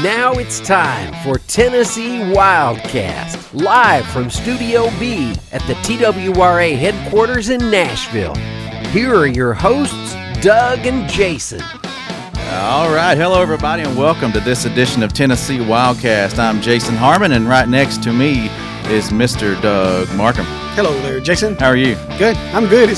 Now it's time for Tennessee Wildcast, live from Studio B at the TWRA headquarters in Nashville. Here are your hosts, Doug and Jason. All right. Hello, everybody, and welcome to this edition of Tennessee Wildcast. I'm Jason Harmon, and right next to me is Mr. Doug Markham. Hello there, Jason. How are you? Good. I'm good.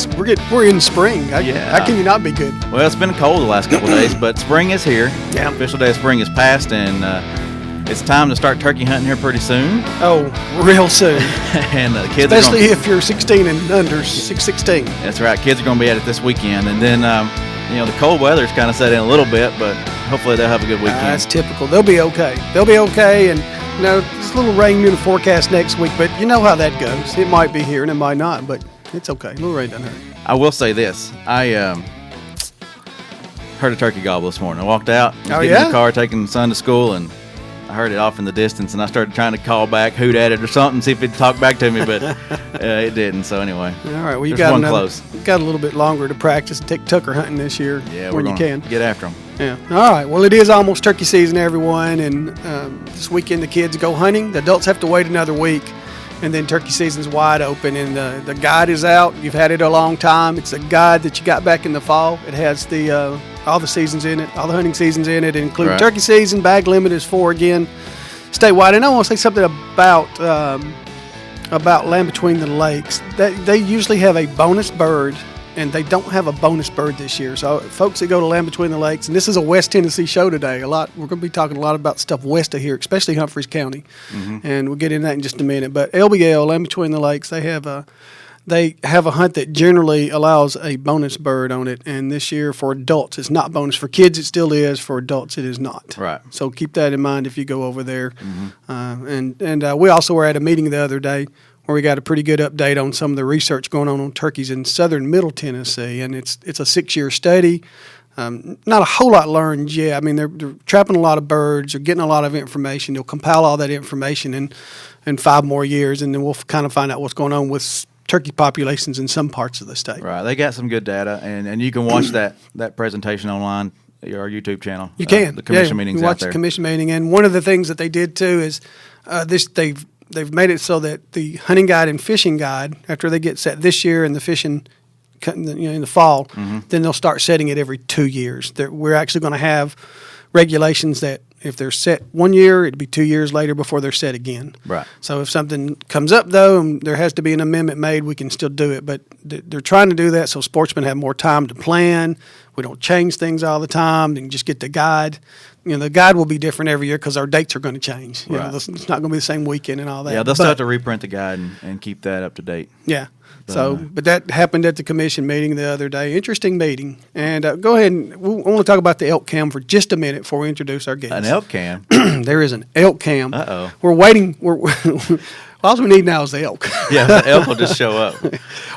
We're in spring. How can you not be good? Well, it's been cold the last couple of days, but spring is here. Yeah. Official day of spring is past, and it's time to start turkey hunting here pretty soon. Oh, real soon. And the kids, especially if you're 16 and under, 616. That's right. Kids are going to be at it this weekend, and then the cold weather's kind of set in a little bit, but hopefully they'll have a good weekend. That's typical. They'll be okay. And just a little rain in the forecast next week, but you know how that goes. It might be here and it might not, but it's okay. A little rain doesn't hurt. I will say this. I heard a turkey gobble this morning. I walked out, getting in the car, taking the son to school, and I heard it off in the distance, and I started trying to call back, hoot at it or something, see if it'd talk back to me, but it didn't. So anyway, all right. Well, you got a little bit longer to practice and take tucker hunting this year. Yeah, when you can get after them. Yeah. All right. Well, it is almost turkey season, everyone, and this weekend the kids go hunting. The adults have to wait another week, and then turkey season's wide open, and the guide is out. You've had it a long time. It's a guide that you got back in the fall. It has all the seasons in it, all the hunting seasons in it, including right. Turkey season. Bag limit is 4 again, statewide. And I want to say something about Land Between the Lakes. They usually have a bonus bird, and they don't have a bonus bird this year. So folks that go to Land Between the Lakes, and this is a West Tennessee show today. We're going to be talking a lot about stuff west of here, especially Humphreys County, and we'll get into that in just a minute. But LBL, Land Between the Lakes, they have a hunt that generally allows a bonus bird on it, and this year for adults it's not bonus. For kids it still is. For adults it is not. Right. So keep that in mind if you go over there. And we also were at a meeting the other day where we got a pretty good update on some of the research going on turkeys in southern Middle Tennessee, and it's a 6-year study. Not a whole lot learned yet. I mean, they're trapping a lot of birds. They're getting a lot of information. They'll compile all that information in 5 more years, and then we'll kind of find out what's going on with turkey populations in some parts of the state. Right. They got some good data, and you can watch that presentation online, our YouTube channel. You can. The commission meetings you watch out there. The commission meeting, and one of the things that they did too is they've made it so that the hunting guide and fishing guide, after they get set this year and the fishing in the fall, then they'll start setting it every 2 years. We're actually going to have regulations that if they're set 1 year, it'd be 2 years later before they're set again. Right. So if something comes up, though, and there has to be an amendment made, we can still do it. But they're trying to do that so sportsmen have more time to plan. We don't change things all the time. They can just get the guide. The guide will be different every year because our dates are going to change. Right. It's not going to be the same weekend and all that. Yeah, they'll still have to reprint the guide and keep that up to date. Yeah. But that happened at the commission meeting the other day. Interesting meeting. And go ahead and I want to talk about the elk cam for just a minute before we introduce our guests. An elk cam? There is an elk cam. Uh-oh. We're waiting. All we need now is the elk. Yeah, the elk will just show up.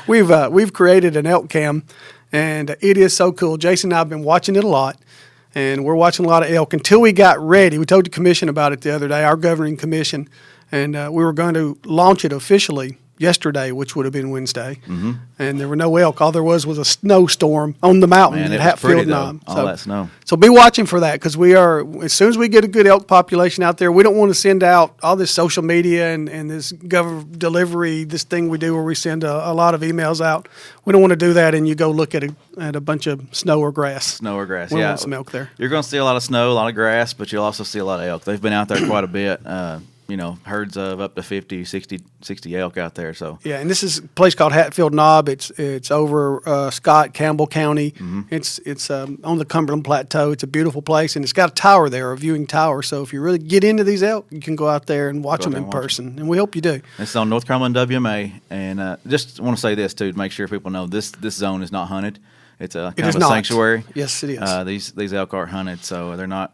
We've created an elk cam, and it is so cool. Jason and I have been watching it a lot, and we're watching a lot of elk until we got ready. We told the commission about it the other day, our governing commission, and we were going to launch it officially yesterday, which would have been Wednesday, and there were no elk. All there was a snowstorm on the mountain at Hatfield Knob. All that snow. So be watching for that, because we are, as soon as we get a good elk population out there, we don't want to send out all this social media and this government delivery, this thing we do where we send a lot of emails out. We don't want to do that, and you go look at a bunch of snow or grass. We want some elk there. You're going to see a lot of snow, a lot of grass, but you'll also see a lot of elk. They've been out there quite a bit. Herds of up to 50, 60 elk out there. So yeah, and this is a place called Hatfield Knob. It's over Scott, Campbell County. It's on the Cumberland Plateau. It's a beautiful place, and it's got a tower there, a viewing tower. So if you really get into these elk, you can go out there and watch them in person, and we hope you do. It's on North Cumberland WMA, and just want to say this too to make sure people know this zone is not hunted. It's kind of a sanctuary. Yes, it is. These elk aren't hunted, so they're not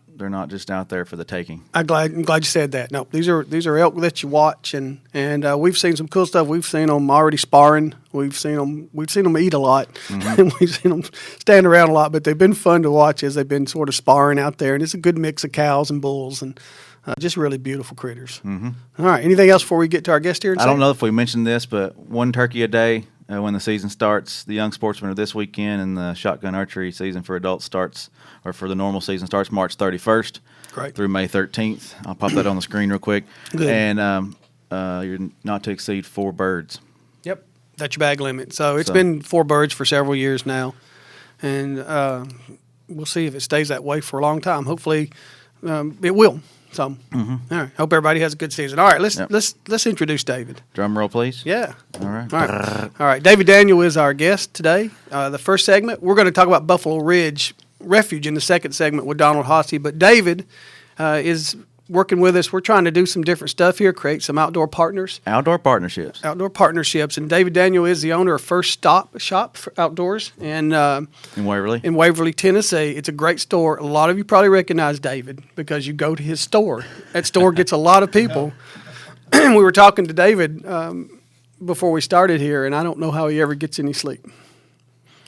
just out there for the taking. I'm glad you said that. No, these are elk that you watch, and we've seen some cool stuff. We've seen them already sparring. We've seen them eat a lot, and we've seen them stand around a lot. But they've been fun to watch as they've been sort of sparring out there, and it's a good mix of cows and bulls and just really beautiful critters. All right, anything else before we get to our guest here? I don't know if we mentioned this, but 1 turkey a day when the season starts. The young sportsmen are this weekend, and the shotgun archery season for adults starts, or for the normal season starts March 31st through May 13th. I'll pop that on the screen real quick. Good. And you're not to exceed 4 birds. Yep, that's your bag limit. So it's been 4 birds for several years now, and we'll see if it stays that way for a long time. Hopefully, it will. So, all right. Hope everybody has a good season. All right, let's introduce David. Drum roll, please. Yeah. All right. All right. David Daniel is our guest today. The first segment, we're going to talk about Buffalo Ridge Refuge in the second segment with Donald Hossey. But David is working with us. We're trying to do some different stuff here, create some outdoor partnerships. And David Daniel is the owner of First Stop Shop for Outdoors in Waverly, Tennessee. It's a great store. A lot of you probably recognize David because you go to his store. That store gets a lot of people. We were talking to David before we started here, and I don't know how he ever gets any sleep.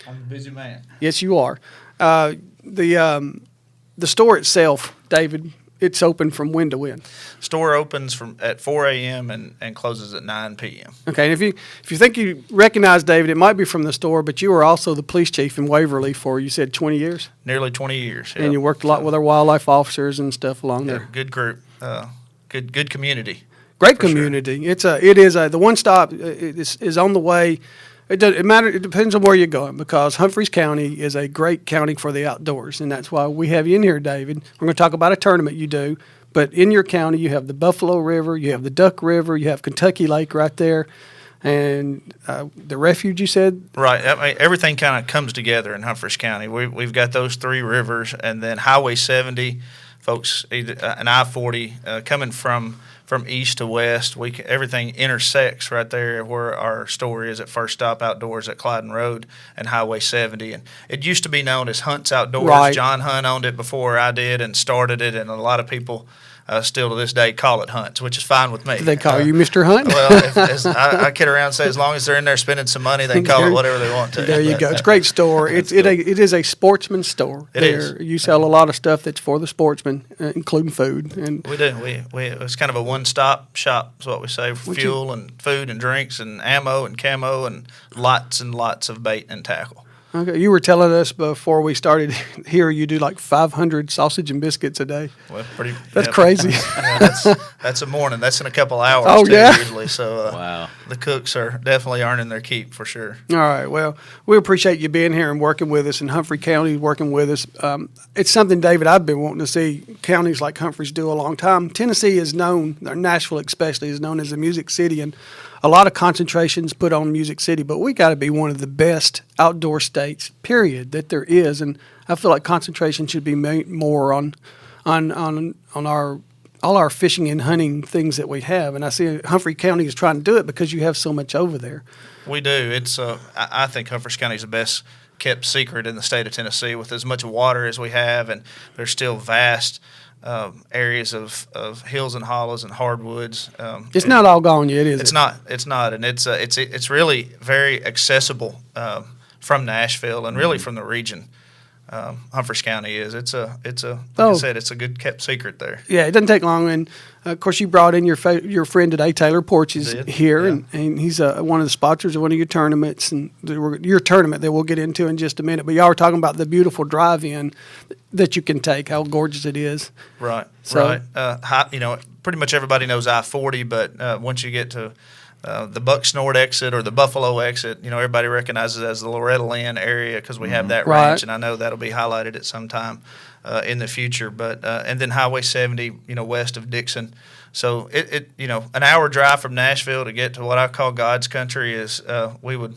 I'm a busy man. Yes, you are. The store itself, David, it's open from when to when? Store opens at 4 a.m. and closes at 9 p.m. Okay, and if you think you recognize David, it might be from the store, but you were also the police chief in Waverly for, you said, 20 years? Nearly 20 years. And you worked a lot with our wildlife officers and stuff along there. Good group. Good community. Great community. Sure. It is the one stop is on the way. It depends on where you're going, because Humphreys County is a great county for the outdoors, and that's why we have you in here, David. We're going to talk about a tournament you do, but in your county you have the Buffalo River, you have the Duck River, you have Kentucky Lake right there, and the refuge, you said? Right. I mean, everything kind of comes together in Humphreys County. We've got those 3 rivers, and then Highway 70, folks, an I-40 coming from east to west. Everything intersects right there where our store is at First Stop Outdoors at Clyden Road and Highway 70. And it used to be known as Hunt's Outdoors. Right. John Hunt owned it before I did and started it, and a lot of people still to this day call it Hunt's, which is fine with me. They call you Mr. Hunt? Well, I kid around and say as long as they're in there spending some money, they can call it whatever they want to. There you go. It's a great store. It is a sportsman store. It is. You sell a lot of stuff that's for the sportsman, including food. And we do. It's kind of a one-stop shop is what we say, for fuel and food and drinks and ammo and camo and lots of bait and tackle. Okay, you were telling us before we started here you do like 500 sausage and biscuits a day. Well, that's crazy. That's a morning. That's in a couple hours. Oh, yeah? Usually. So wow. The cooks are definitely earning their keep for sure. All right. Well, we appreciate you being here and working with us, and Humphrey County working with us. It's something, David, I've been wanting to see counties like Humphreys do a long time. Tennessee is known, or Nashville especially, is known as a music city, and a lot of concentrations put on Music City, but we got to be one of the best outdoor states, period, that there is. And I feel like concentration should be made more on all our fishing and hunting things that we have. And I see Humphrey County is trying to do it because you have so much over there. We do. It's I think Humphreys County is the best kept secret in the state of Tennessee, with as much water as we have, and there's still vast areas of hills and hollows and hardwoods. It's not all gone yet, is it? It's not, and it's really very accessible from Nashville and really from the region. Humphreys County is. It's a I said, it's a good kept secret there. Yeah, it doesn't take long, and of course you brought in your friend today, Taylor Porch, is here, yeah. and he's one of the sponsors of one of your tournaments, and your tournament that we'll get into in just a minute. But y'all were talking about the beautiful drive-in that you can take, how gorgeous it is. Right. Pretty much everybody knows I-40, but once you get to the Bucksnort exit or the Buffalo exit, everybody recognizes it as the Loretta Lynn area because we have that ranch, and I know that'll be highlighted at some time in the future. But and then Highway 70, west of Dixon. So an hour drive from Nashville to get to what I call God's country is we would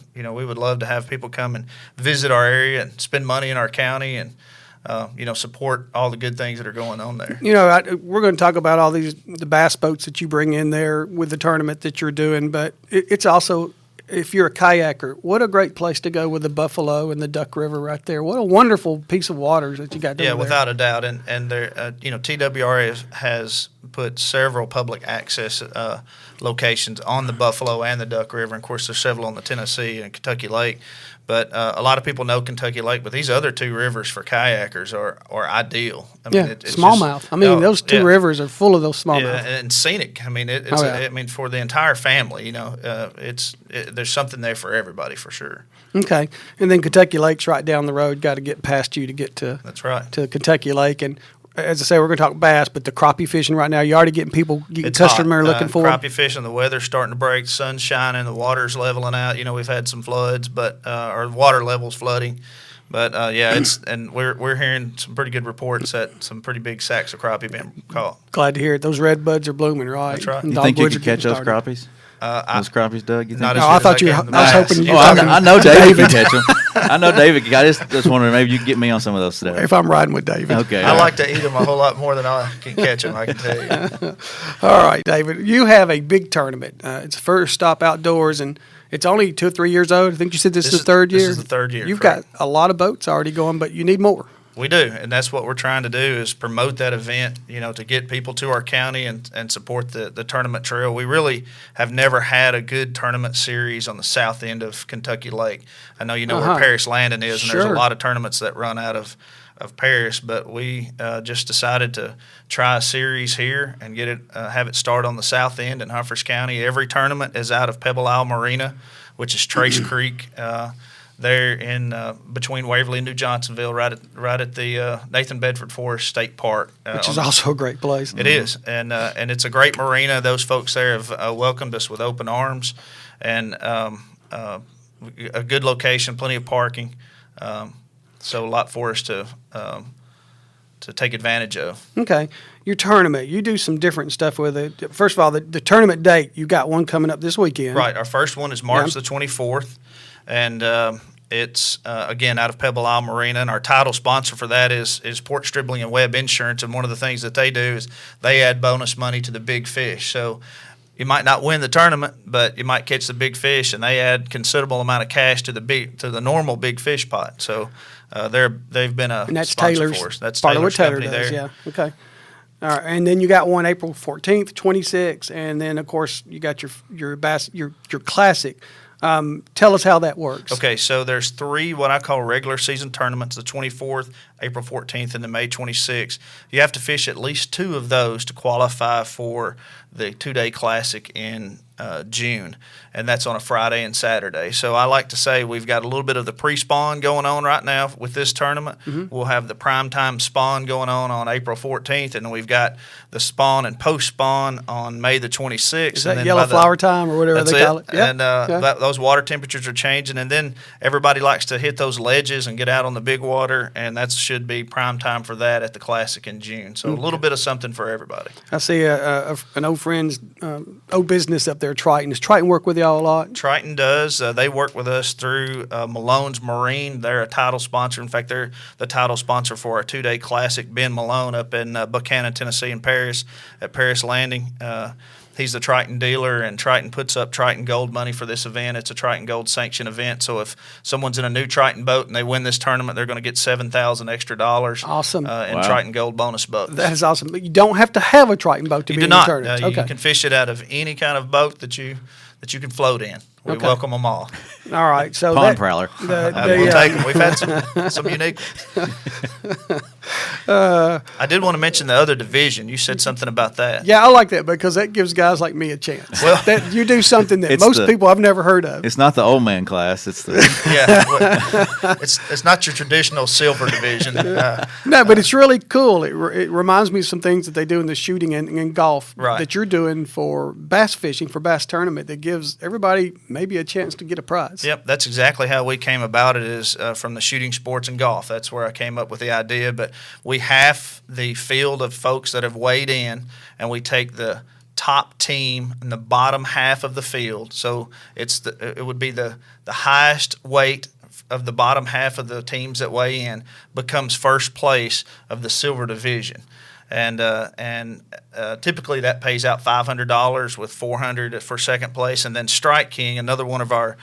love to have people come and visit our area and spend money in our county and support all the good things that are going on there. We're going to talk about all the bass boats that you bring in there with the tournament that you're doing, but it's also, if you're a kayaker, what a great place to go with the Buffalo and the Duck River right there. What a wonderful piece of waters that you got down there. Yeah, without a doubt. And there, TWRA has put several public access locations on the Buffalo and the Duck River. And of course, there's several on the Tennessee and Kentucky Lake. But a lot of people know Kentucky Lake, but these other two rivers for kayakers are ideal. I mean, it's smallmouth. Those two rivers are full of those smallmouth. Yeah, and scenic. I mean, for the entire family, there's something there for everybody for sure. Okay, and then Kentucky Lake's right down the road. Got to get past you to get to. That's right. To Kentucky Lake, and as I say, we're going to talk bass, but the crappie fishing right now, you already getting people, customers looking for crappie fishing. The weather's starting to break, the sun's shining, the water's leveling out. We've had some floods, but or water levels flooding. But and we're hearing some pretty good reports that some pretty big sacks of crappie being caught. Glad to hear it. Those red buds are blooming, right? That's right. You think you could catch those crappies? Those crappies, Doug? You think? No, I thought you. I was hoping you. I know David can catch them. I know David. I just wondering maybe you can get me on some of those today. If I'm riding with David. Okay. I like to eat them a whole lot more than I can catch them. I can tell you. All right, David. You have a big tournament. It's First Stop Outdoors, and it's only 2 or 3 years old. I think you said this is the third year. This is the third year. You've got a lot of boats already going, but you need more. We do, and that's what we're trying to do is promote that event, to get people to our county and support the tournament trail. We really have never had a good tournament series on the south end of Kentucky Lake. I know where Paris Landing is, and there's a lot of tournaments that run out of Paris, but we just decided to try a series here and get it have it start on the south end in Humphreys County. Every tournament is out of Pebble Isle Marina, which is Trace Creek. There in between Waverly and New Johnsonville, right at the Nathan Bedford Forest State Park, which is also a great place. It is, and it's a great marina. Those folks there have welcomed us with open arms, and a good location, plenty of parking, so a lot for us to take advantage of. Okay, your tournament, you do some different stuff with it. First of all, the tournament date, you got one coming up this weekend. Right, our first one is March the 24th. And it's, again, out of Pebble Isle Marina. And our title sponsor for that is Port Stribling and Webb Insurance. And one of the things that they do is they add bonus money to the big fish. So you might not win the tournament, but you might catch the big fish, and they add considerable amount of cash to the normal big fish pot. So they've been a sponsor for us. That's part of what Taylor company does, there. Yeah, okay. All right, and then you got one April 14th, 26th, and then, of course, you got your classic. Tell us how that works. Okay, so there's 3 what I call regular season tournaments, the 24th, April 14th, and the May 26th. You have to fish at least 2 of those to qualify for the 2-day classic in June, and that's on a Friday and Saturday. So I like to say we've got a little bit of the pre-spawn going on right now with this tournament. Mm-hmm. We'll have the primetime spawn going on April 14th, and we've got the spawn and post-spawn on May the 26th. Is that yellow flower time or whatever they call it? Yep. And those water temperatures are changing, and then everybody likes to hit those ledges and get out on the big water, and that should be prime time for that at the Classic in June. So a little bit of something for everybody. I see an old friend's old business up there, Triton. Does Triton work with y'all a lot? Triton does. They work with us through Malone's Marine. They're a title sponsor. In fact, they're the title sponsor for our 2-day Classic. Ben Malone up in Buchanan, Tennessee, in Paris at Paris Landing. He's the Triton dealer, and Triton puts up Triton Gold money for this event. It's a Triton Gold sanctioned event, so if someone's in a new Triton boat and they win this tournament, they're going to get $7,000 extra. Awesome. In Triton Gold bonus boats. That is awesome. But you don't have to have a Triton boat to be in the tournament. You can fish it out of any kind of boat that you can float in. We welcome them all. All right. So Pond prowler. We'll take them. We've had some unique ones. I did want to mention the other division. You said something about that. Yeah, I like that because that gives guys like me a chance. Well, you do something that most people I've never heard of. It's not the old man class. It's the it's not your traditional silver division. No, but it's really cool. It reminds me of some things that they do in the shooting and golf that you're doing for bass fishing, for bass tournament, that gives everybody maybe a chance to get a prize. Yep, that's exactly how we came about it, is from the shooting sports and golf. That's where I came up with the idea. But we have the field of folks that have weighed in, and we take the top team in the bottom half of the field. So it would be the highest weight of the bottom half of the teams that weigh in becomes first place of the silver division. And typically that pays out $500 with $400 for second place, and then Strike King, another one of our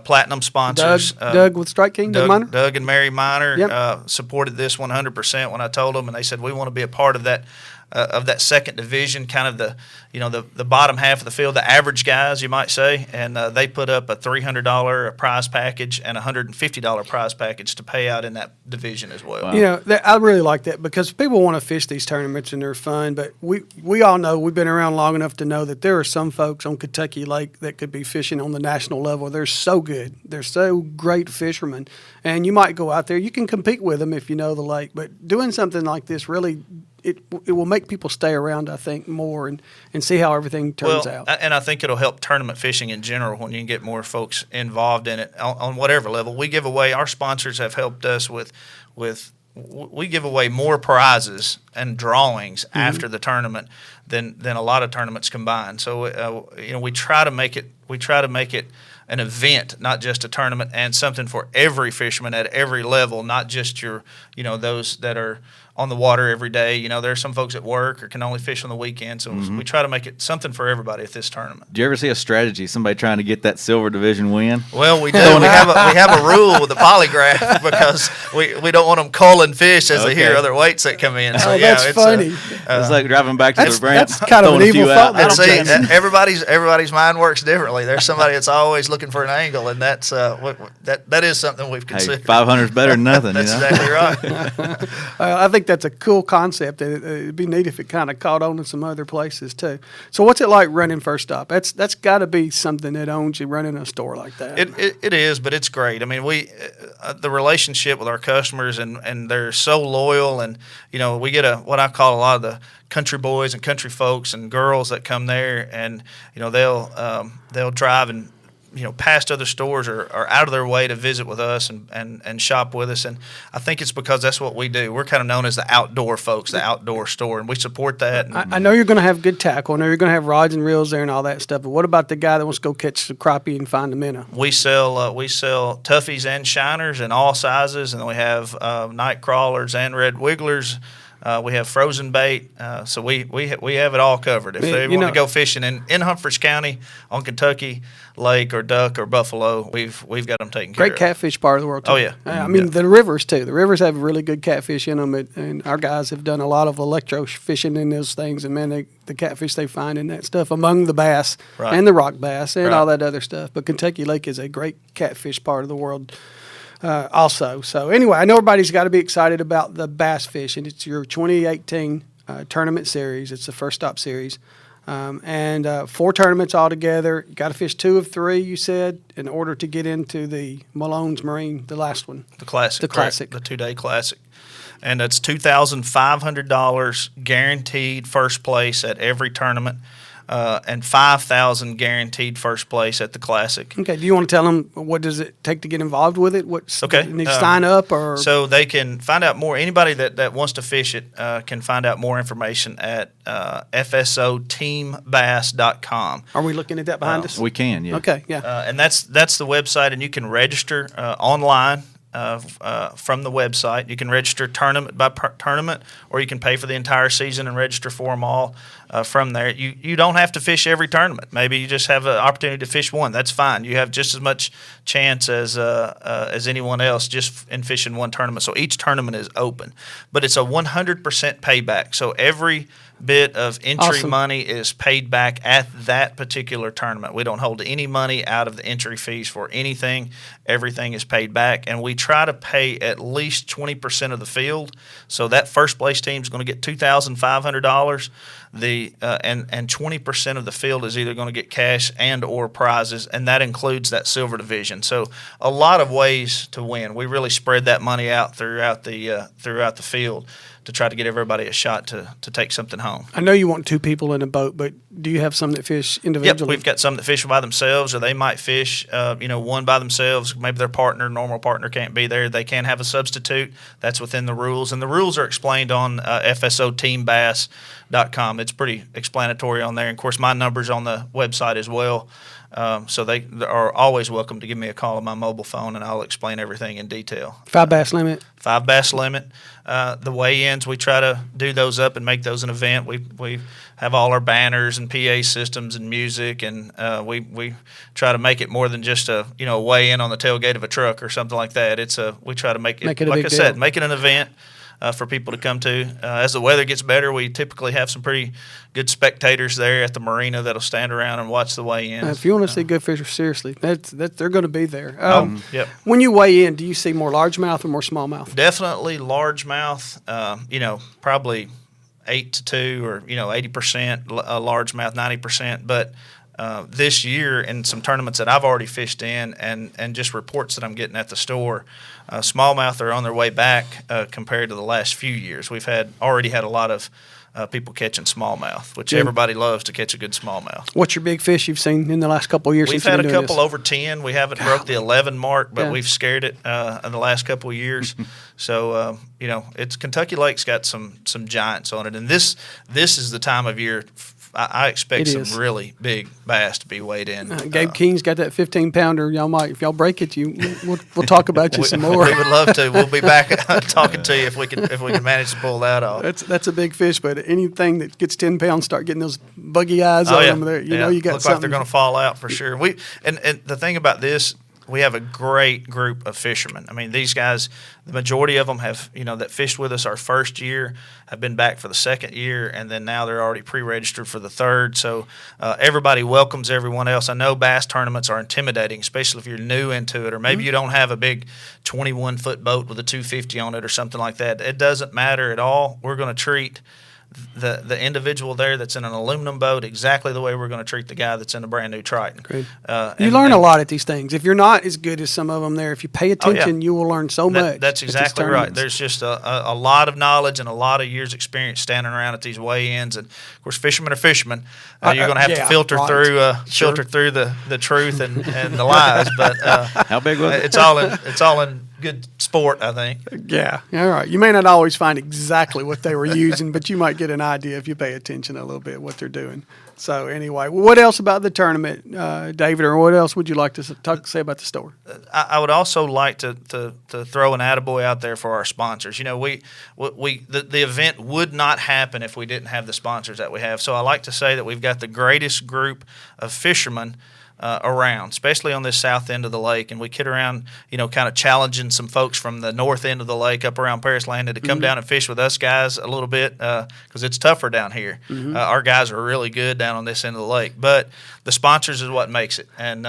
platinum sponsors, Doug with Strike King, Doug and Mary Miner supported this 100% when I told them, and they said we want to be a part of that of that second division, kind of the bottom half of the field, the average guys, you might say, and they put up a $300 prize package and a $150 prize package to pay out in that division as well. Wow. I really like that because people want to fish these tournaments and they're fun, but we all know, we've been around long enough to know that there are some folks on Kentucky Lake that could be fishing on the national level. They're so good. They're so great fishermen, and you might go out there. You can compete with them if you know the lake, but doing something like this really it will make people stay around, I think, more and see how everything turns out. And I think it'll help tournament fishing in general when you can get more folks involved in it on whatever level. We give away, our sponsors have helped us with we give away more prizes and drawings after the tournament than a lot of tournaments combined. So we try to make it an event, not just a tournament, and something for every fisherman at every level, not just those that are on the water every day. There are some folks at work or can only fish on the weekend, so we try to make it something for everybody at this tournament. Do you ever see a strategy, somebody trying to get that silver division win? Well, we do. we have a rule with the polygraph because we don't want them culling fish as they hear other weights that come in. So that's funny. It's like driving back to the branch. That's kind of an evil thought. And see, everybody's mind works differently. There's somebody that's always looking for an angle, and that's that is something we've considered. Hey, 500 is better than nothing. That's exactly right. I think that's a cool concept. It'd be neat if it kind of caught on in some other places too. So what's it like running First Stop? That's got to be something that owns you running a store like that. It is, but it's great. I mean, the relationship with our customers and they're so loyal, and we get what I call a lot of the country boys and country folks and girls that come there, and they'll drive and past other stores or out of their way to visit with us and shop with us. And I think it's because that's what we do. We're kind of known as the outdoor folks, the outdoor store, and we support that. I know you're going to have good tackle. I know you're going to have rods and reels there and all that stuff. But what about the guy that wants to go catch the crappie and find the minnow? We sell toughies and shiners in all sizes, and we have night crawlers and red wigglers. We have frozen bait, so we have it all covered. If they want to go fishing in Humphreys County on Kentucky Lake or duck or buffalo, we've got them taken care of. Great catfish part of the world too. Oh yeah, I mean the rivers too. The rivers have really good catfish in them, and our guys have done a lot of electro fishing in those things. And man, the catfish they find in that stuff among the bass and the rock bass and all that other stuff. But Kentucky Lake is a great catfish part of the world. Also. So anyway, I know everybody's got to be excited about the bass fish, and it's your 2018 tournament series. It's the First Stop series. And 4 tournaments altogether. You got to fish 2 of 3, you said, in order to get into the Malone's Marine, the last one. The Classic. The Classic. The 2-day Classic. And it's $2,500 guaranteed first place at every tournament. And $5,000 guaranteed first place at the Classic. Okay. Do you want to tell them what does it take to get involved with it? You need to sign up, or so they can find out more. Anybody that wants to fish it can find out more information at fsoteambass.com. Are we looking at that behind us? We can. Yeah. Okay. Yeah. And that's the website, and you can register online. From the website. You can register tournament by tournament, or you can pay for the entire season and register for them all from there. You don't have to fish every tournament. Maybe you just have an opportunity to fish one. That's fine. You have just as much chance as anyone else just in fishing one tournament. So each tournament is open, but it's a 100% payback. So every bit of entry money is paid back at that particular tournament. We don't hold any money out of the entry fees for anything. Everything is paid back, and we try to pay at least 20% of the field. So that first place team is going to get $2,500. And 20% of the field is either going to get cash and or prizes, and that includes that silver division. So a lot of ways to win. We really spread that money out throughout the field to try to get everybody a shot to take something home. I know you want 2 people in a boat, but do you have some that fish individually? Yep, we've got some that fish by themselves, or they might fish, one by themselves. Maybe their normal partner can't be there. They can have a substitute. That's within the rules, and the rules are explained on fsoteambass.com. It's pretty explanatory on there. And of course, my number's on the website as well. So they are always welcome to give me a call on my mobile phone, and I'll explain everything in detail. 5 bass limit? 5 bass limit. The weigh-ins, we try to do those up and make those an event. We have all our banners and PA systems and music, and we try to make it more than just a weigh-in on the tailgate of a truck or something like that. We try to make it like I said, make it an event. for people to come to. As the weather gets better, we typically have some pretty good spectators there at the marina that'll stand around and watch the weigh-ins. If you want to see good fish, seriously, they're going to be there. Yep. When you weigh in, do you see more largemouth or more smallmouth? Definitely largemouth. Probably 8 to 2 or 80% largemouth, 90%. But this year, in some tournaments that I've already fished in, and just reports that I'm getting at the store, smallmouth are on their way back compared to the last few years. We've already had a lot of people catching smallmouth, which everybody loves to catch a good smallmouth. What's your big fish you've seen in the last couple of years? We've had a couple over 10. We haven't broke the 11 mark, but we've scared it in the last couple of years. So it's Kentucky Lake's got some giants on it, and this is the time of year. I expect some really big bass to be weighed in. Gabe King's got that 15-pounder. Y'all might, if y'all break it, we'll talk about you some more. We would love to. We'll be back talking to you if we can manage to pull that off. That's a big fish, but anything that gets 10 pounds start getting those buggy eyes on them. There, you know you got look something. Like they're going to fall out for sure. And the thing about this, we have a great group of fishermen. I mean, these guys, the majority of them have, that fished with us our first year, have been back for the second year, and then now they're already pre-registered for the third. So everybody welcomes everyone else. I know bass tournaments are intimidating, especially if you're new into it, or maybe you don't have a big 21-foot boat with a 250 on it or something like that. It doesn't matter at all. We're going to treat the individual there that's in an aluminum boat exactly the way we're going to treat the guy that's in a brand new Triton. Great. You learn a lot at these things. If you're not as good as some of them there, if you pay attention, you will learn so much. That's exactly right. There's just a lot of knowledge and a lot of years experience standing around at these weigh-ins. And of course, fishermen are fishermen. You're going to have to filter through the truth and the lies. But how big was it? It's all in good sport, I think. Yeah. All right. You may not always find exactly what they were using, but you might get an idea if you pay attention a little bit what they're doing. So anyway, what else about the tournament, David, or what else would you like to say about the store? I would also like to throw an attaboy out there for our sponsors. The event would not happen if we didn't have the sponsors that we have. So I like to say that we've got the greatest group of fishermen around, especially on this south end of the lake. And we kid around, kind of challenging some folks from the north end of the lake up around Paris Landing to come down and fish with us guys a little bit because it's tougher down here. Our guys are really good down on this end of the lake. But the sponsors is what makes it. And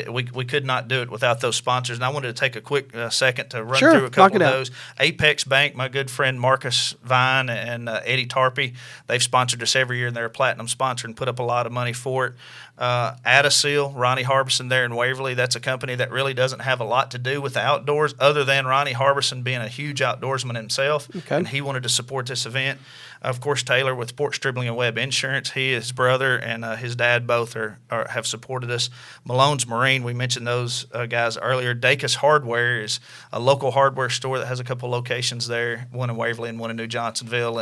we could not do it without those sponsors. And I wanted to take a quick second to run through a couple of those. Apex Bank, my good friend Marcus Vine and Eddie Tarpey, they've sponsored us every year, and they're a platinum sponsor and put up a lot of money for it. Adasil, Ronnie Harbison there in Waverly, that's a company that really doesn't have a lot to do with the outdoors other than Ronnie Harbison being a huge outdoorsman himself, and he wanted to support this event. Of course, Taylor with Port Stribling and Webb Insurance, his brother and his dad both have supported us. Malone's Marine, we mentioned those guys earlier. Dacus Hardware is a local hardware store that has a couple locations there, one in Waverly and one in New Johnsonville,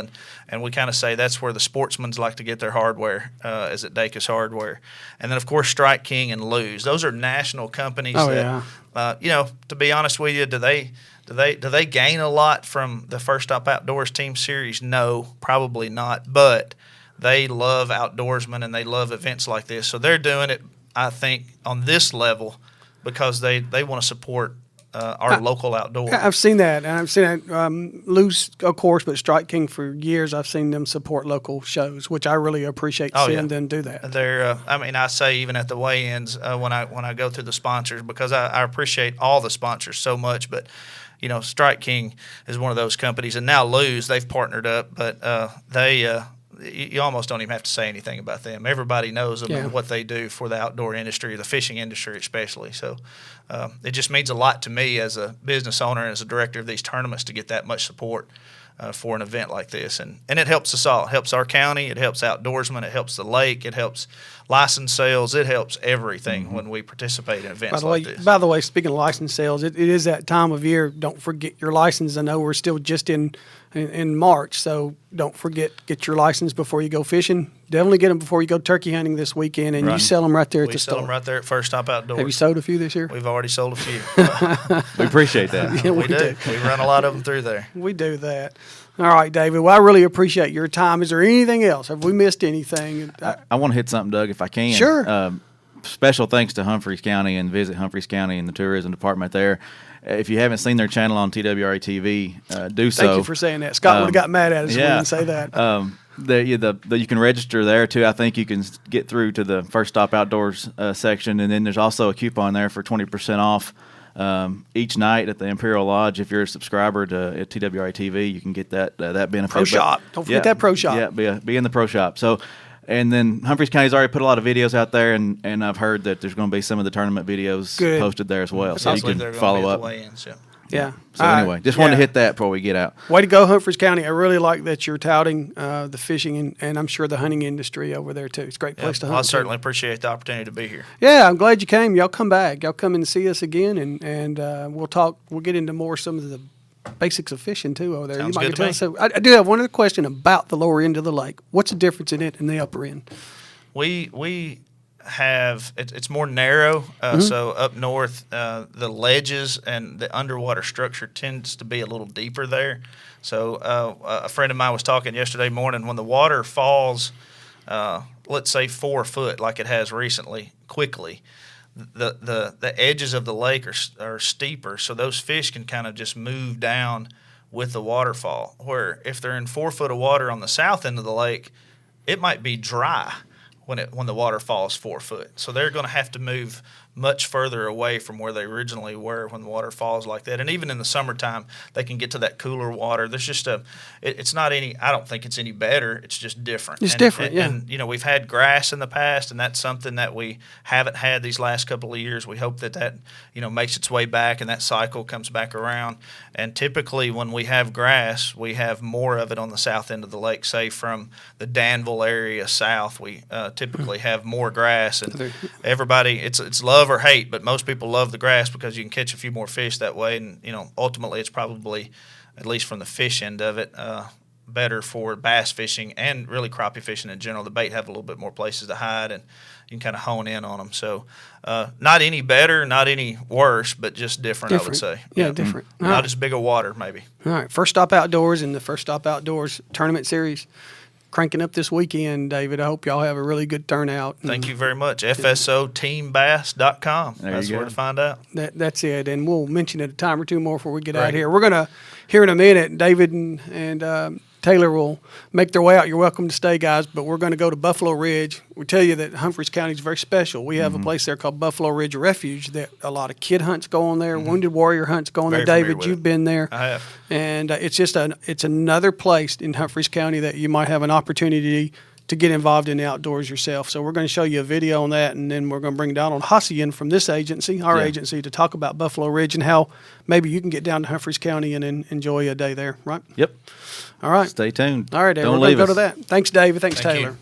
and we kind of say that's where the sportsmen's like to get their Oh, hardware, is at Dacus Hardware. And then, of course, Strike King and Lose. Those are national companies to be honest with you, do they gain a lot from the First Stop Outdoors Team Series? No, probably not. But they love outdoorsmen and they love events like this. So they're doing it, I think, on this level because they want to support our local outdoors. I've seen that. And I've seen that Loose, of course, but Strike King for years. I've seen them support local shows, which I really appreciate seeing them do that. They're, I say even at the weigh-ins when I go through the sponsors, because I appreciate all the sponsors so much, but Strike King is one of those companies, and now Lose, they've partnered up, but you almost don't even have to say anything about them. Everybody knows them and what they do for the outdoor industry, the fishing industry especially. So it just means a lot to me as a business owner and as a director of these tournaments to get that much support for an event like this. And it helps us all. It helps our county. It helps outdoorsmen. It helps the lake. It helps license sales. It helps everything when we participate in events like this. By the way, speaking of license sales, it is that time of year. Don't forget your license. I know we're still just in March, so don't forget, get your license before you go fishing. Definitely get them before you go turkey hunting this weekend, and you sell them right there at the store. We sell them right there at First Stop Outdoors. Have you sold a few this year? We've already sold a few. We appreciate that. Yeah, we do. We run a lot of them through there. We do that. All right, David. Well, I really appreciate your time. Is there anything else? Have we missed anything? I want to hit something, Doug, if I can. Sure. Special thanks to Humphreys County and Visit Humphreys County and the tourism department there. if you haven't seen their channel on TWRA TV, do so. Thank you for saying that. Scott would have got mad at us when we didn't say that. You can register there too. I think you can get through to the First Stop Outdoors section, and then there's also a coupon there for 20% off each night at the Imperial Lodge. If you're a subscriber to TWRA TV, you can get that benefit. Pro Shop. Don't forget that Pro Shop. Yeah, be in the Pro Shop. So, and then Humphreys County's already put a lot of videos out there, and I've heard that there's going to be some of the tournament videos posted there as well. So you can follow up. Yeah. So anyway, just wanted to hit that before we get out. Way to go, Humphreys County. I really like that you're touting the fishing and I'm sure the hunting industry over there, too. It's a great place to hunt. I certainly appreciate the opportunity to be here. Yeah, I'm glad you came. Y'all come back. Y'all come and see us again, and we'll talk. We'll get into more some of the basics of fishing, too, over there. Sounds you might good to me. So I do have one other question about the lower end of the lake. What's the difference in it and the upper end? We have it's more narrow, so up north the ledges and the underwater structure tends to be a little deeper there. So a friend of mine was talking yesterday morning, when the water falls, let's say 4 foot like it has recently, quickly, the edges of the lake are steeper, so those fish can kind of just move down with the waterfall, where if they're in 4 foot of water on the south end of the lake, it might be dry when the water falls 4 foot. So they're going to have to move much further away from where they originally were when the water falls like that. And even in the summertime, they can get to that cooler water. There's just it's not any, I don't think it's any better. It's just different. It's different, yeah. And, we've had grass in the past, and that's something that we haven't had these last couple of years. We hope that makes its way back and that cycle comes back around. And typically when we have grass, we have more of it on the south end of the lake, say from the Danville area south. We typically have more grass, and everybody, it's love or hate, but most people love the grass because you can catch a few more fish that way. And ultimately it's probably, at least from the fish end of it, better for bass fishing and really crappie fishing in general. The bait have a little bit more places to hide, and you can kind of hone in on them. So not any better, not any worse, but just different. I would say. Yeah, different. Not as big a water, maybe. All right, First Stop Outdoors and the First Stop Outdoors Tournament Series cranking up this weekend, David. I hope y'all have a really good turnout. Thank you very much. FSOTeambass.com. That's where to find out. That's it. And we'll mention it a time or two more before we get out of here. We're going to, here in a minute, David and Taylor will make their way out. You're welcome to stay, guys, but we're going to go to Buffalo Ridge. We tell you that Humphreys County is very special. We have a place there called Buffalo Ridge Refuge that a lot of kid hunts go on there, wounded warrior hunts go on there. David, you've been there. I have. And it's another place in Humphreys County that you might have an opportunity to get involved in the outdoors yourself. So we're going to show you a video on that, and then we're going to bring Donald Hassian from this agency, our agency, to talk about Buffalo Ridge and how maybe you can get down to Humphreys County and enjoy a day there, right? Yep. All right. Stay tuned. All right, David. We're going to go to that. Thanks, David. Thanks, Thank Taylor. you.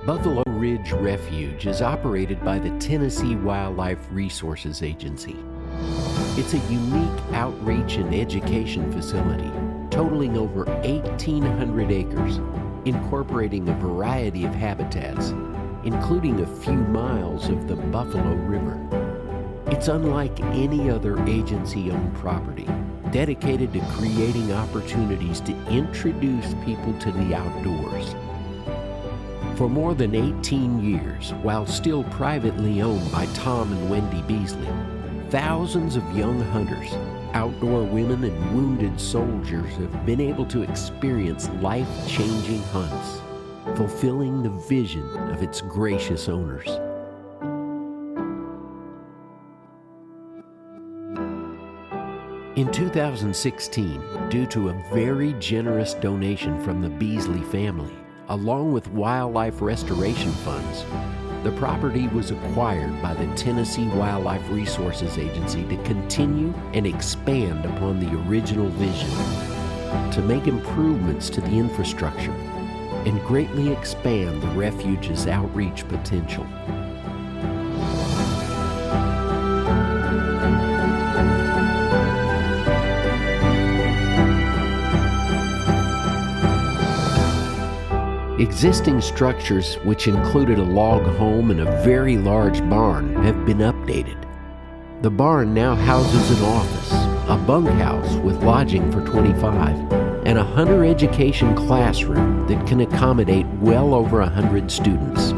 Buffalo Ridge Refuge is operated by the Tennessee Wildlife Resources Agency. It's a unique outreach and education facility totaling over 1,800 acres, incorporating a variety of habitats, including a few miles of the Buffalo River. It's unlike any other agency-owned property, dedicated to creating opportunities to introduce people to the outdoors. For more than 18 years, while still privately owned by Tom and Wendy Beasley, thousands of young hunters, outdoor women, and wounded soldiers have been able to experience life-changing hunts, fulfilling the vision of its gracious owners. In 2016, due to a very generous donation from the Beasley family, along with wildlife restoration funds, the property was acquired by the Tennessee Wildlife Resources Agency to continue and expand upon the original vision, to make improvements to the infrastructure, and greatly expand the refuge's outreach potential. Existing structures, which included a log home and a very large barn, have been updated. The barn now houses an office, a bunkhouse with lodging for 25, and a hunter education classroom that can accommodate well over 100 students.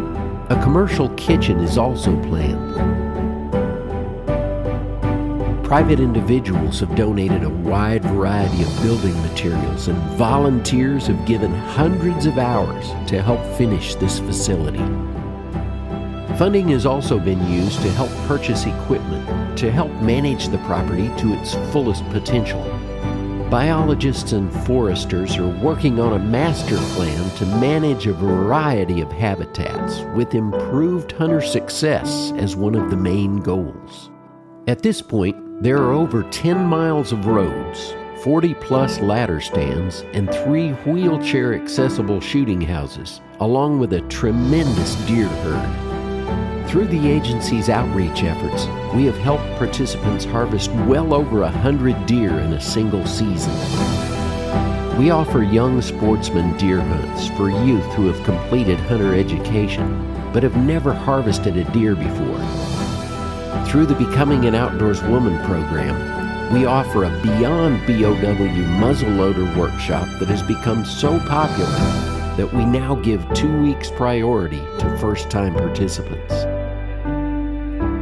A commercial kitchen is also planned. Private individuals have donated a wide variety of building materials, and volunteers have given hundreds of hours to help finish this facility. Funding has also been used to help purchase equipment to help manage the property to its fullest potential. Biologists and foresters are working on a master plan to manage a variety of habitats with improved hunter success as one of the main goals. At this point, there are over 10 miles of roads, 40-plus ladder stands, and 3 wheelchair-accessible shooting houses, along with a tremendous deer herd. Through the agency's outreach efforts, we have helped participants harvest well over 100 deer in a single season. We offer young sportsman deer hunts for youth who have completed hunter education, but have never harvested a deer before. Through the Becoming an Outdoors Woman program, we offer a Beyond BOW muzzleloader workshop that has become so popular that we now give 2 weeks priority to first-time participants.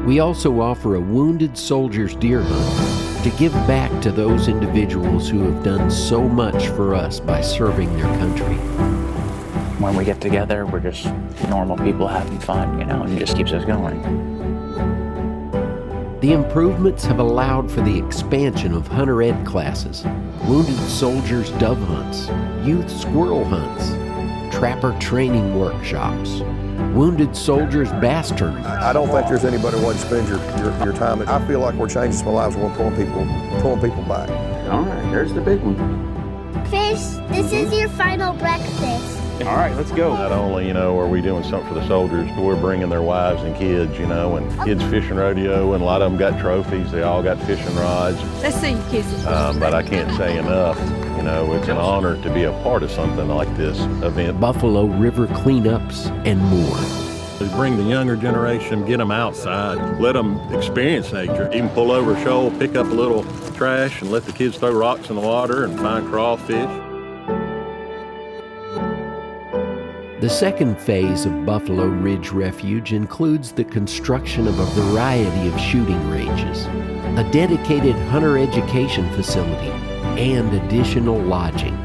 We also offer a Wounded Soldiers Deer Hunt to give back to those individuals who have done so much for us by serving their country. When we get together, we're just normal people having fun, and it just keeps us going. The improvements have allowed for the expansion of hunter ed classes, Wounded Soldiers dove hunts, youth squirrel hunts, trapper training workshops, Wounded Soldiers bass tournaments. I don't think there's anybody who wouldn't spend your time. I feel like we're changing some lives. We're pulling people back. All right, there's the big one. Fish, this is your final breakfast. All right, let's go. Not only, are we doing something for the soldiers, but we're bringing their wives and kids, and kids fishing rodeo, and a lot of them got trophies. They all got fishing rods. Let's see you kids. But I can't say enough. It's an honor to be a part of something like this event. Buffalo River cleanups, and more. We bring the younger generation, get them outside, let them experience nature. Even pull over a shoal, pick up a little trash, and let the kids throw rocks in the water and find crawfish. The second phase of Buffalo Ridge Refuge includes the construction of a variety of shooting ranges, a dedicated hunter education facility, and additional lodging.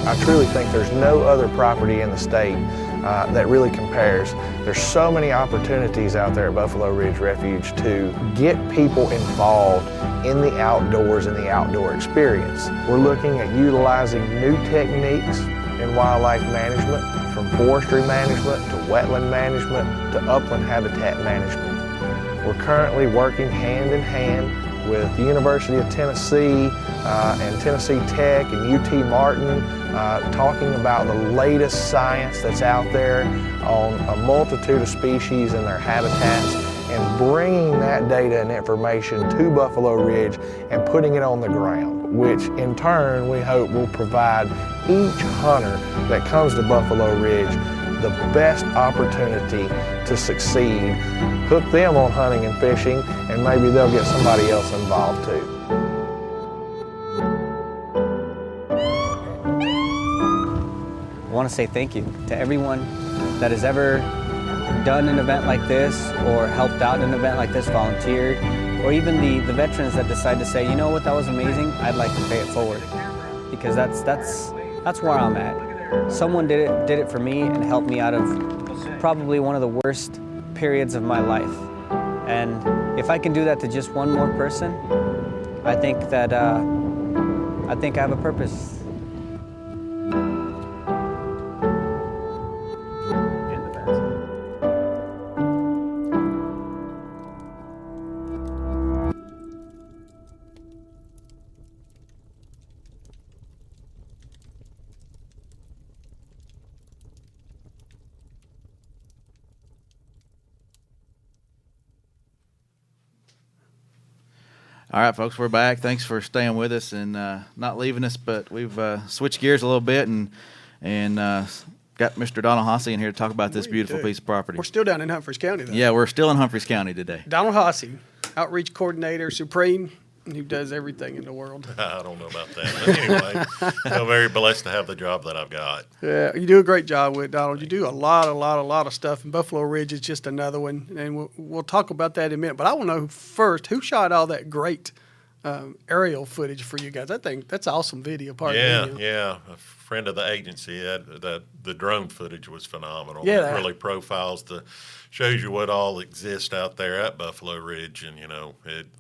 I truly think there's no other property in the state that really compares. There's so many opportunities out there at Buffalo Ridge Refuge to get people involved in the outdoors and the outdoor experience. We're looking at utilizing new techniques in wildlife management, from forestry management to wetland management to upland habitat management. We're currently working hand in hand with the University of Tennessee and Tennessee Tech and UT Martin, talking about the latest science that's out there on a multitude of species and their habitats, and bringing that data and information to Buffalo Ridge and putting it on the ground, which in turn we hope will provide each hunter that comes to Buffalo Ridge the best opportunity to succeed, hook them on hunting and fishing, and maybe they'll get somebody else involved too. I want to say thank you to everyone that has ever done an event like this or helped out an event like this, volunteered, or even the veterans that decide to say, you know what, that was amazing, I'd like to pay it forward. Because that's where I'm at. Someone did it for me and helped me out of probably one of the worst periods of my life. And if I can do that to just one more person, I think that I have a purpose. All right, folks, we're back. Thanks for staying with us and not leaving us, but we've switched gears a little bit and and got Mr. Donald Hossey in here to talk about this beautiful piece of property. We're still down in Humphreys County, though. Yeah, we're still in Humphreys County today. Donald Hossey, Outreach Coordinator, Supreme, who does everything in the world. I don't know about that. But anyway, I'm very blessed to have the job that I've got. Yeah, you do a great job with it, Donald. You do a lot of stuff, and Buffalo Ridge is just another one, and we'll talk about that in a minute. But I want to know first, who shot all that great aerial footage for you guys? I think that's awesome video. Yeah. A friend of the agency had the drone footage was phenomenal. Yeah, it really profiles shows you what all exists out there at Buffalo Ridge, and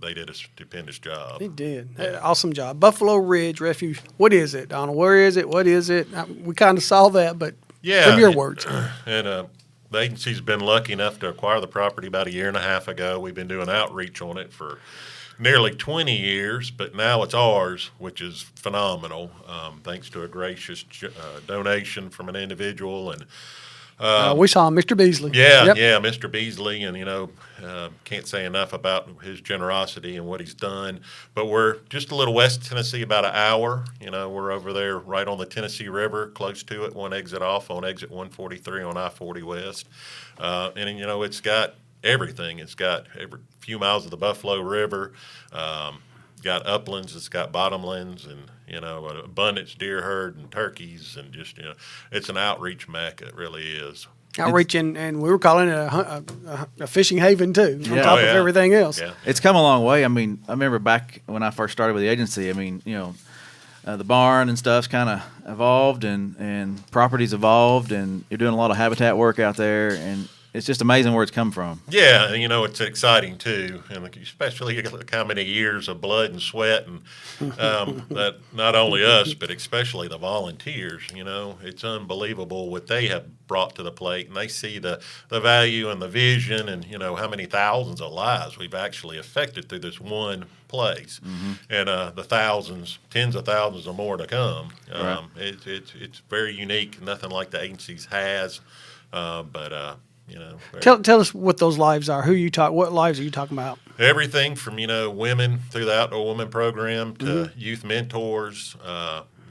they did a stupendous job. He did. Awesome job. Buffalo Ridge Refuge. What is it, Donald? Where is it? What is it? We kind of saw that, but from your words. And the agency's been lucky enough to acquire the property about 1.5 years ago. We've been doing outreach on it for nearly 20 years, but now it's ours, which is phenomenal, thanks to a gracious donation from an individual. And we saw Mr. Beasley. Yeah, Mr. Beasley, and can't say enough about his generosity and what he's done. But we're just a little west of Tennessee, about an hour. We're over there right on the Tennessee River, close to it, one exit off on exit 143 on I-40 West. And it's got everything. It's got every few miles of the Buffalo River, got uplands, it's got bottomlands, and an abundance deer herd and turkeys, and just it's an outreach mecca. It really is. Outreach, and we were calling it a fishing haven too, on top of everything else. Yeah. It's come a long way. I mean, I remember back when I first started with the agency. I mean, the barn and stuff's kind of evolved, and properties evolved, and you're doing a lot of habitat work out there, and it's just amazing where it's come from. Yeah, and it's exciting too, and especially look how many years of blood and sweat, and that not only us, but especially the volunteers. It's unbelievable what they have brought to the plate, and they see the value and the vision, and how many thousands of lives we've actually affected through this one place, and the thousands, tens of thousands or more to come. Right. It's very unique, nothing like the agencies has, but. Tell us what those lives are. What lives are you talking about? Everything from women through the Outdoor Women Program to youth mentors,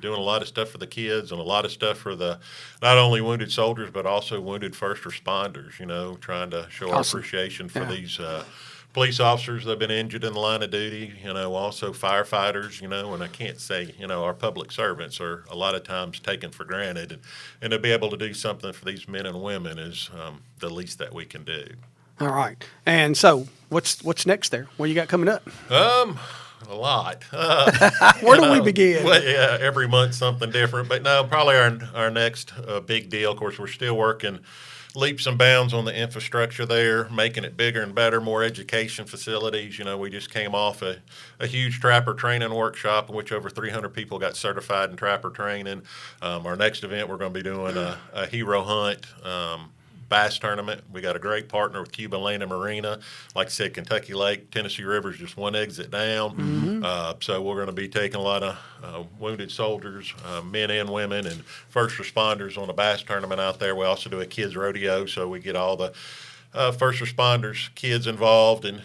doing a lot of stuff for the kids and a lot of stuff for the not only wounded soldiers but also wounded first responders. Trying to show our appreciation for these police officers that have been injured in the line of duty. Also firefighters. And I can't say our public servants are a lot of times taken for granted, and to be able to do something for these men and women is the least that we can do. All right. And so, what's next there? What you got coming up? A lot. Where do we begin? Well, yeah, every month something different. But no, probably our next big deal. Of course, we're still working leaps and bounds on the infrastructure there, making it bigger and better, more education facilities. We just came off a huge trapper training workshop in which over 300 people got certified in trapper training. Our next event, we're going to be doing a hero hunt bass tournament. We got a great partner with Cuban Land and Marina. Like I said, Kentucky Lake, Tennessee River is just one exit down. So we're going to be taking a lot of wounded soldiers, men and women, and first responders on a bass tournament out there. We also do a kids rodeo, so we get all the first responders, kids involved, and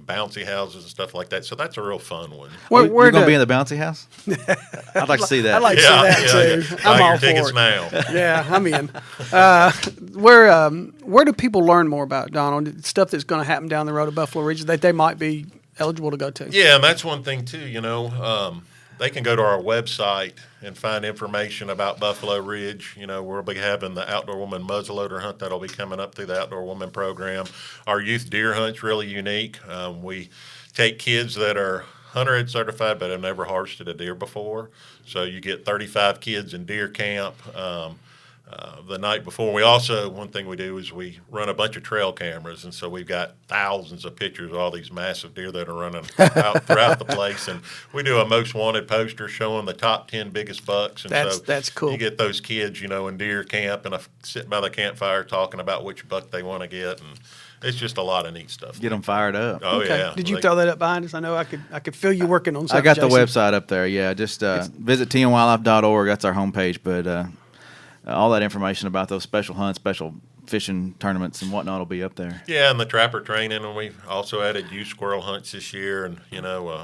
bouncy houses and stuff like that. So that's a real fun one. You're going to be in the bouncy house? I'd like to see that. I'd like to see that too. I'm Buy all your for tickets it. now. Yeah, I'm in. Where do people learn more about, Donald? Stuff that's going to happen down the road at Buffalo Ridge that they might be eligible to go to? Yeah, and that's one thing too. They can go to our website and find information about Buffalo Ridge. We'll be having the Outdoor Woman muzzleloader hunt that'll be coming up through the Outdoor Woman program. Our youth deer hunt's really unique. We take kids that are hunter-ed certified but have never harvested a deer before. So you get 35 kids in deer camp the night before. We also, one thing we do is we run a bunch of trail cameras, and so we've got thousands of pictures of all these massive deer that are running out throughout the place. And we do a most wanted poster showing the top 10 biggest bucks. And that's cool. You get those kids, in deer camp and sitting by the campfire talking about which buck they want to get, and it's just a lot of neat stuff. Get them fired up. Oh, okay. yeah. Did you throw that up behind us? I know I could feel you working on something. I got Jason. the website up there. Yeah, just visit tnwildlife.org. That's our homepage, but all that information about those special hunts, special fishing tournaments and whatnot will be up there. Yeah, and the trapper training, and we've also added youth squirrel hunts this year, and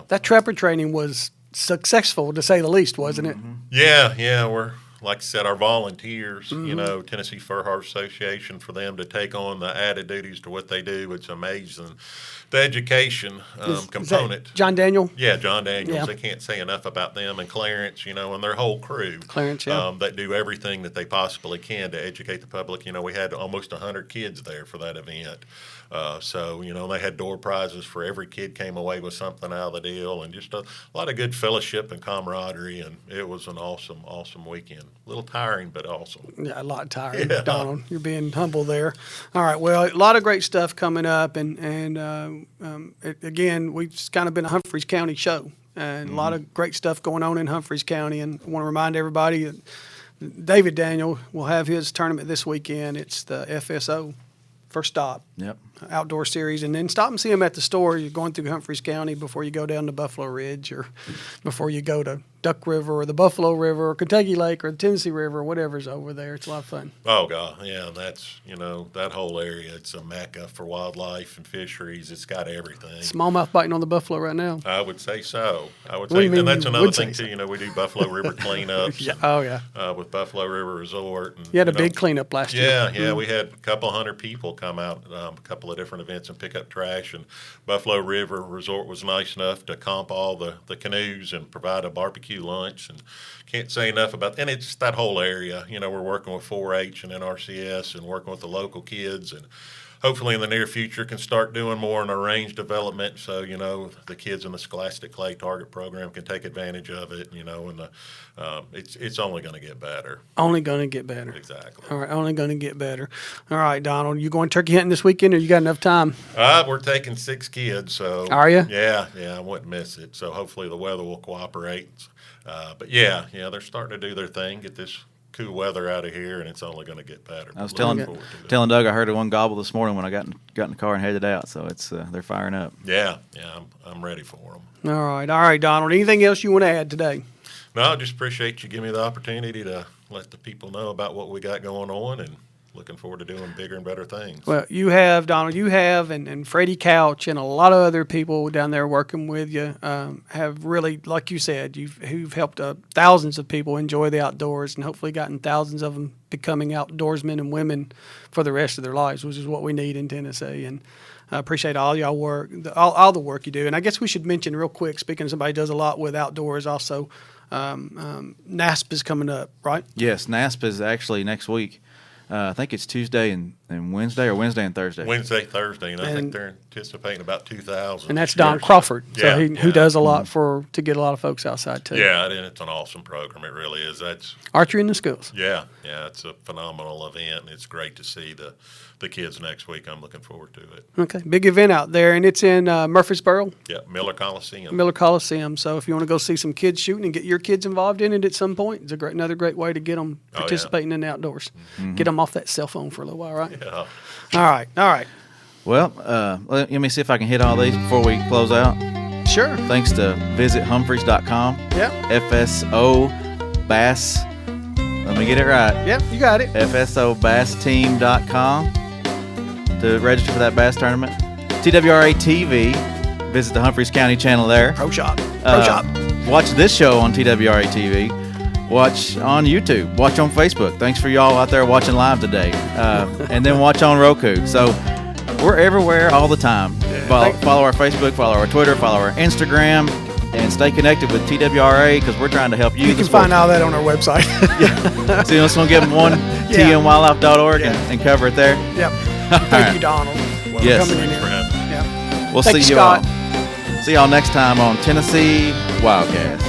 that trapper training was successful to say the least, wasn't it? Yeah, we're like I said, our volunteers, you know, Tennessee Fur Harvest Association, for them to take on the added duties to what they do, it's amazing. The education component. Is that John Daniel? Yeah, John Daniels. Yeah. They can't say enough about them, and Clarence, you know, and their whole crew. Clarence, yeah. That do everything that they possibly can to educate the public. You know, we had almost 100 kids there for that event. So, you know, they had door prizes for every kid came away with something out of the deal, and just a lot of good fellowship and camaraderie, and it was an awesome, awesome weekend. A little tiring, but awesome. Yeah, a lot tiring, Yeah. Donald. You're being humble there. All right, well, a lot of great stuff coming up, and again, we've kind of been a Humphreys County show, and a lot of great stuff going on in Humphreys County, and I want to remind everybody that David Daniel will have his tournament this weekend. It's the FSO First Stop outdoor series, and then stop and see him at the store. You're going through Humphreys County before you go down to Buffalo Ridge, or before you go to Duck River or the Buffalo River or Kentucky Lake or the Tennessee River or whatever's over there. It's a lot of fun. Oh, God, yeah, that's, you know, that whole area, it's a mecca for wildlife and fisheries. It's got everything. Smallmouth biting on the buffalo right now. I would say so. I would What do say, you mean and that's you another would thing, say too. You know, we do Buffalo River cleanups. Yeah. Oh, yeah. With Buffalo River Resort. And, You had a know, big cleanup last year. Yeah, we had a couple hundred people come out, a couple of different events, and pick up trash. And Buffalo River Resort was nice enough to comp all the canoes and provide a barbecue lunch. And can't say enough about, and it's that whole area. You know, we're working with 4-H and NRCS and working with the local kids, and hopefully in the near future can start doing more in our range development, so, you know, the kids in the Scholastic Clay Target program can take advantage of it, you know, and it's only going to get better. Only going to get better. Exactly. All right, only going to get better. All right, Donald, you going turkey hunting this weekend, or you got enough time? We're taking 6 kids, so. Are you? Yeah, I wouldn't miss it, so hopefully the weather will cooperate. But yeah, they're starting to do their thing, get this cool weather out of here, and it's only going to get better. I was telling Doug I heard one gobble this morning when I got in the car and headed out, so it's they're firing up. Yeah, I'm ready for them. All right, Donald. Anything else you want to add today? No, I just appreciate you giving me the opportunity to let the people know about what we got going on, and looking forward to doing bigger and better things. Well, you have, Donald, and Freddie Couch and a lot of other people down there working with you have really, like you said, who've helped thousands of people enjoy the outdoors, and hopefully gotten thousands of them becoming outdoorsmen and women for the rest of their lives, which is what we need in Tennessee. And I appreciate all y'all work, all the work you do. And I guess we should mention real quick, speaking of somebody who does a lot with outdoors also, NASP is coming up, right? Yes, NASP is actually next week. I think it's Tuesday and Wednesday, or Wednesday and Thursday. Wednesday, Thursday, and I think they're anticipating about 2,000. And that's Don Crawford, who does a lot to get a lot of folks outside too. Yeah, and it's an awesome program. It really is. That's archery in the schools. Yeah, it's a phenomenal event, and it's great to see the kids next week. I'm looking forward to it. Okay, big event out there, and it's in Murfreesboro. Yeah, Miller Coliseum. Miller Coliseum. So if you want to go see some kids shooting and get your kids involved in it at some point, it's another great way to get them participating in the outdoors. Mm-hmm. Get them off that cell phone for a little while, right? Yeah. All right. Well, let me see if I can hit all these before we close out. Sure. Thanks to visithumphreys.com. Yep. FSO Bass. Let me get it right. Yep, you got it. FSOBassTeam.com to register for that bass tournament. TWRA TV. Visit the Humphreys County channel there. Pro Shop. Watch this show on TWRA TV. Watch on YouTube. Watch on Facebook. Thanks for y'all out there watching live today. And then watch on Roku. So we're everywhere all the time. Follow our Facebook, follow our Twitter, follow our Instagram, and stay connected with TWRA, because we're trying to help you. You can find all that on our website. Yeah. So you just want to give them one, tnwildlife.org, and cover it there. Yep. Thank you, Donald. Yes. For coming in here. Yep. We'll see you all. See y'all next time on Tennessee Wildcast.